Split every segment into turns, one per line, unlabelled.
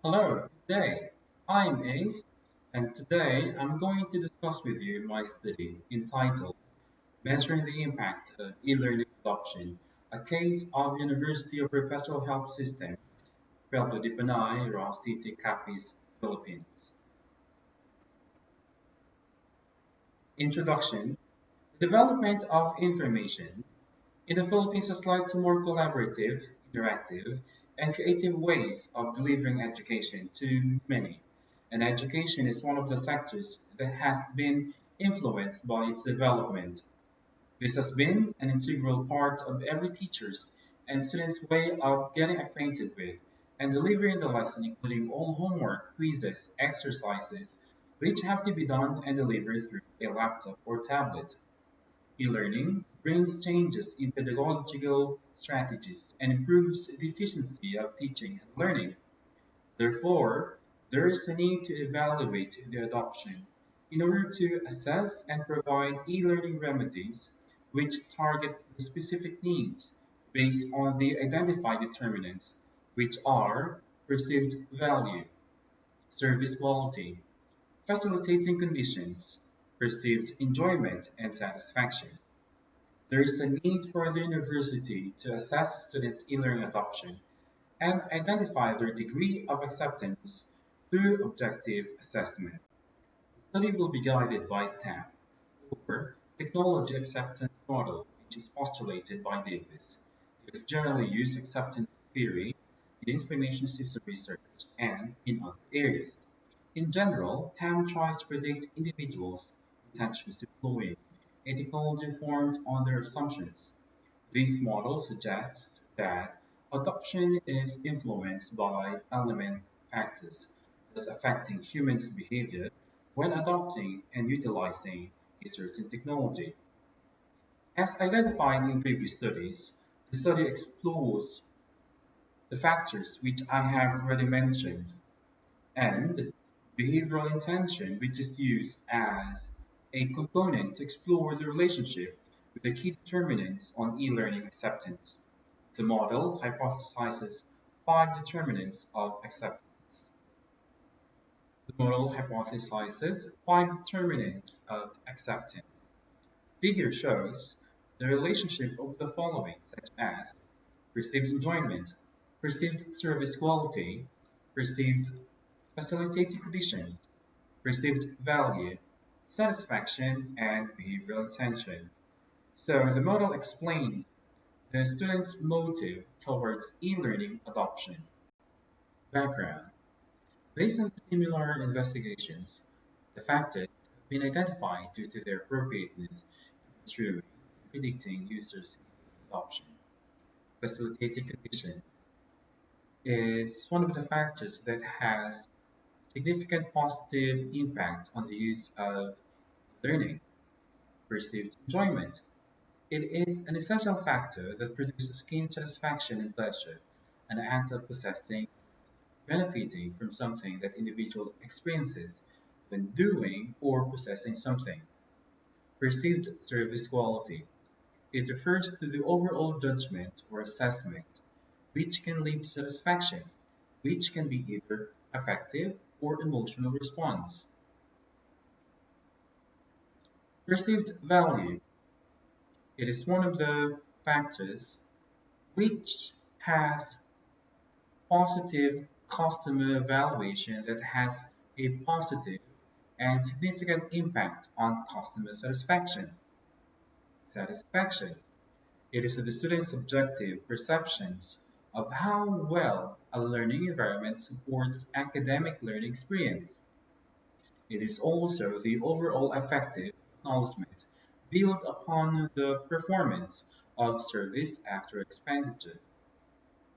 Hello, good day. I'm Ace, and today I'm going to discuss with you my study entitled Measuring the Impact of E-Learning Adoption, a case of University of Perpetual Health System, Pueblo de Panay, Raw City, Capiz, Philippines. Introduction. The development of information in the Philippines has led to more collaborative, interactive, and creative ways of delivering education to many. And education is one of the sectors that has been influenced by its development. This has been an integral part of every teacher's and student's way of getting acquainted with and delivering the lesson, including all homework, quizzes, exercises, which have to be done and delivered through a laptop or tablet. E-learning brings changes in pedagogical strategies and improves the efficiency of teaching and learning. Therefore, there is a need to evaluate the adoption in order to assess and provide e-learning remedies which target the specific needs based on the identified determinants, which are perceived value, service quality, facilitating conditions, perceived enjoyment, and satisfaction. There is a need for the university to assess students' e-learning adoption and identify their degree of acceptance through objective assessment. The study will be guided by TAM, or Technology Acceptance Model, which is postulated by Davis. It is generally used acceptance theory in information system research and in other areas. In general, TAM tries to predict individuals' intentions employing a technology formed on their assumptions. This model suggests that adoption is influenced by element factors, thus affecting humans' behavior when adopting and utilizing a certain technology. As identified in previous studies, the study explores the factors which I have already mentioned and behavioral intention, which is used as a component to explore the relationship with the key determinants on e-learning acceptance. The model hypothesizes five determinants of acceptance. The model hypothesizes five determinants of acceptance. Figure shows the relationship of the following, such as perceived enjoyment, perceived service quality, perceived facilitating conditions, perceived value, satisfaction, and behavioral intention. So the model explained the student's motive towards e-learning adoption. Background. Based on similar investigations, the factors have been identified due to their appropriateness in construing and predicting users' adoption. Facilitating condition is one of the factors that has significant positive impact on the use of learning. Perceived enjoyment. It is an essential factor that produces keen satisfaction and pleasure, an act of possessing, benefiting from something that individual experiences when doing or possessing something. Perceived service quality. It refers to the overall judgment or assessment, which can lead to satisfaction, which can be either affective or emotional response. Perceived value. It is one of the factors which has positive customer evaluation that has a positive and significant impact on customer satisfaction. Satisfaction. It is the student's subjective perceptions of how well a learning environment supports academic learning experience. It is also the overall effective acknowledgement built upon the performance of service after expenditure.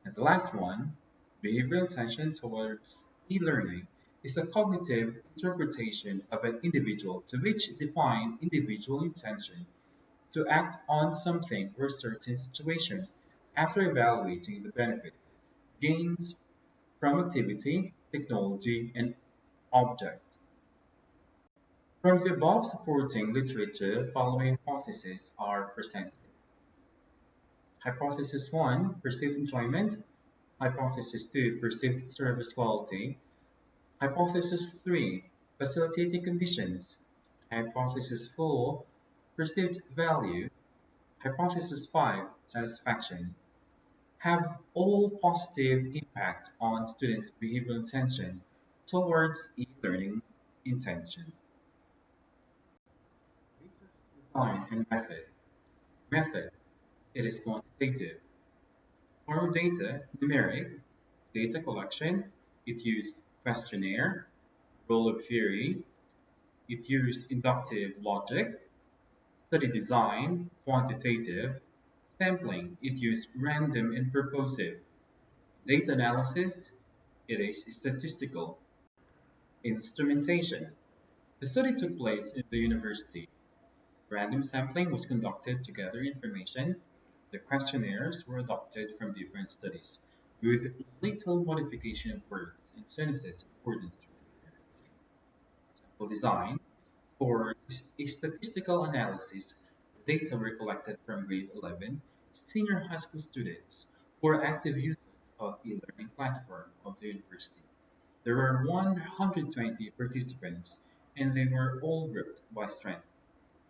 And the last one, behavioral intention towards e-learning, is a cognitive interpretation of an individual to which define individual intention to act on something or certain situation after evaluating the benefits, gains from activity, technology, and object. From the above supporting literature, following hypotheses are presented. Hypothesis 1, perceived enjoyment. Hypothesis 2, perceived service quality. Hypothesis 3, facilitating conditions. Hypothesis 4, perceived value. Hypothesis 5, satisfaction, have all positive impact on students' behavioral intention towards e-learning intention. Research design and method. Method, it is quantitative. Form data, numeric. Data collection, it used questionnaire. Role of theory, it used inductive logic. Study design, quantitative. Sampling, it used random and purposive. Data analysis, it is statistical. Instrumentation, the study took place in the university. Random sampling was conducted to gather information. The questionnaires were adopted from different studies, with little modification of words and sentences in accordance with the current study. Sample design, for a statistical analysis, the data were collected from grade 11 senior high school students who are active users of e-learning platform of the university. There were 120 participants, and they were all grouped by strength.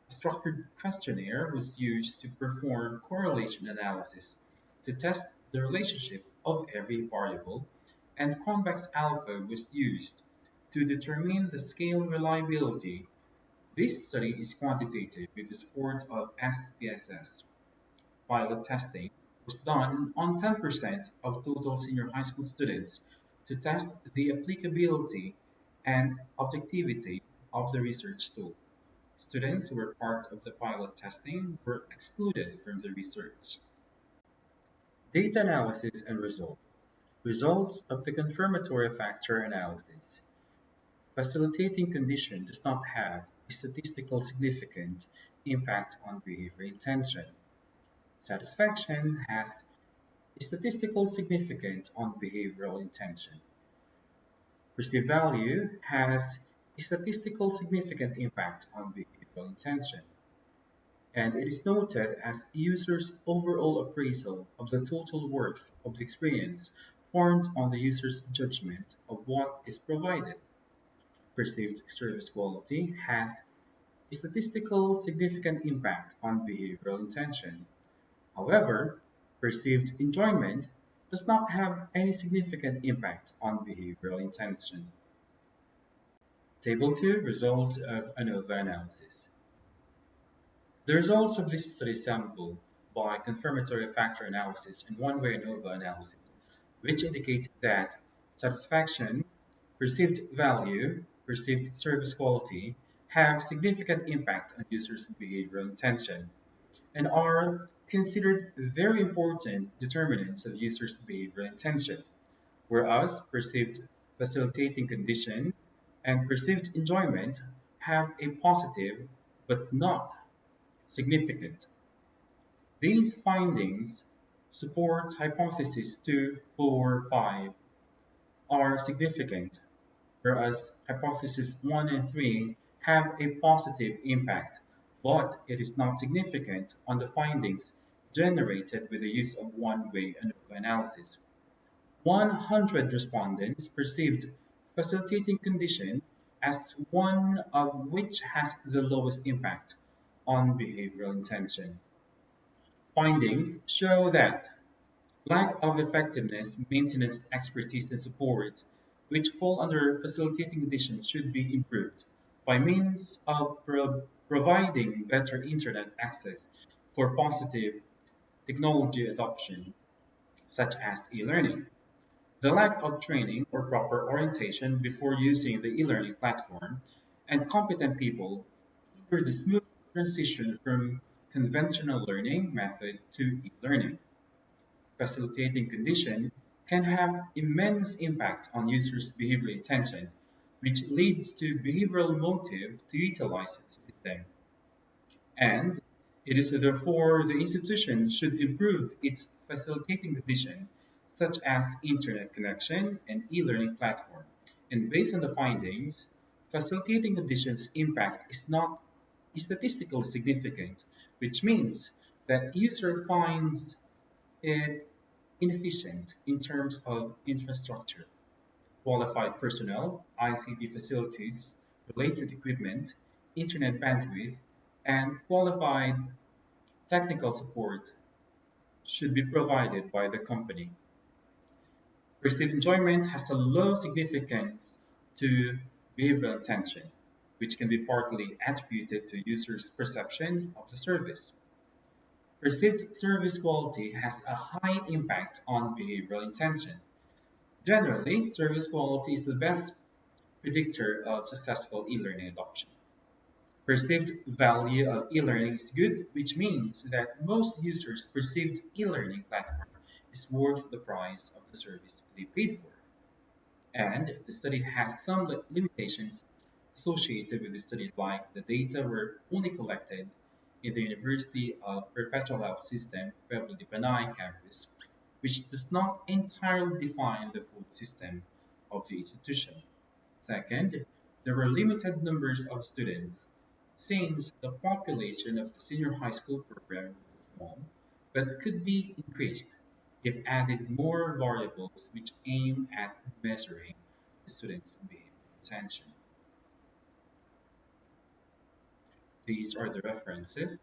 A structured questionnaire was used to perform correlation analysis to test the relationship of every variable, and convex alpha was used to determine the scale reliability. This study is quantitative with the support of SPSS. Pilot testing was done on 10% of total senior high school students to test the applicability and objectivity of the research tool. Students who were part of the pilot testing were excluded from the research. Data analysis and results. Results of the confirmatory factor analysis. Facilitating condition does not have a statistical significant impact on behavior intention. Satisfaction has a statistical significance on behavioral intention. Perceived value has a statistical significant impact on behavioral intention. And it is noted as user's overall appraisal of the total worth of the experience formed on the user's judgment of what is provided. Perceived service quality has a statistical significant impact on behavioral intention. However, perceived enjoyment does not have any significant impact on behavioral intention. Table 2, results of ANOVA analysis. The results of this study sample by confirmatory factor analysis and one-way ANOVA analysis, which indicate that satisfaction, perceived value, perceived service quality have significant impact on users' behavioral intention and are considered very important determinants of users' behavioral intention, whereas perceived facilitating condition and perceived enjoyment have a positive but not significant. These findings support hypotheses 2, 4, 5 are significant, whereas hypotheses 1 and 3 have a positive impact, but it is not significant on the findings generated with the use of one-way ANOVA analysis. 100 respondents perceived facilitating condition as one of which has the lowest impact on behavioral intention. Findings show that lack of effectiveness, maintenance, expertise, and support, which fall under facilitating conditions, should be improved by means of providing better internet access for positive technology adoption, such as e-learning. The lack of training or proper orientation before using the e-learning platform and competent people hinder the smooth transition from conventional learning method to e-learning. Facilitating condition can have immense impact on users' behavioral intention, which leads to behavioral motive to utilize the system. And it is therefore the institution should improve its facilitating condition, such as internet connection and e-learning platform. And based on the findings, facilitating conditions impact is not statistically significant, which means that user finds it inefficient in terms of infrastructure, qualified personnel, ICT facilities, related equipment, internet bandwidth, and qualified technical support should be provided by the company. Perceived enjoyment has a low significance to behavioral intention, which can be partly attributed to users' perception of the service. Perceived service quality has a high impact on behavioral intention. Generally, service quality is the best predictor of successful e-learning adoption. Perceived value of e-learning is good, which means that most users' perceived e-learning platform is worth the price of the service they paid for. And the study has some limitations associated with the study, like the data were only collected in the University of Perpetual System-Pueblo de Panay campus, which does not entirely define the full system of the institution. Second, there were limited numbers of students, since the population of the senior high school program was small, but could be increased if added more variables which aim at measuring the students' behavior attention. These are the references.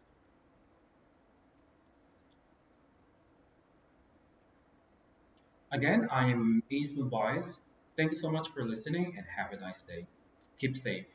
Again, I am Ace Bias. Thank you so much for listening and have a nice day. Keep safe.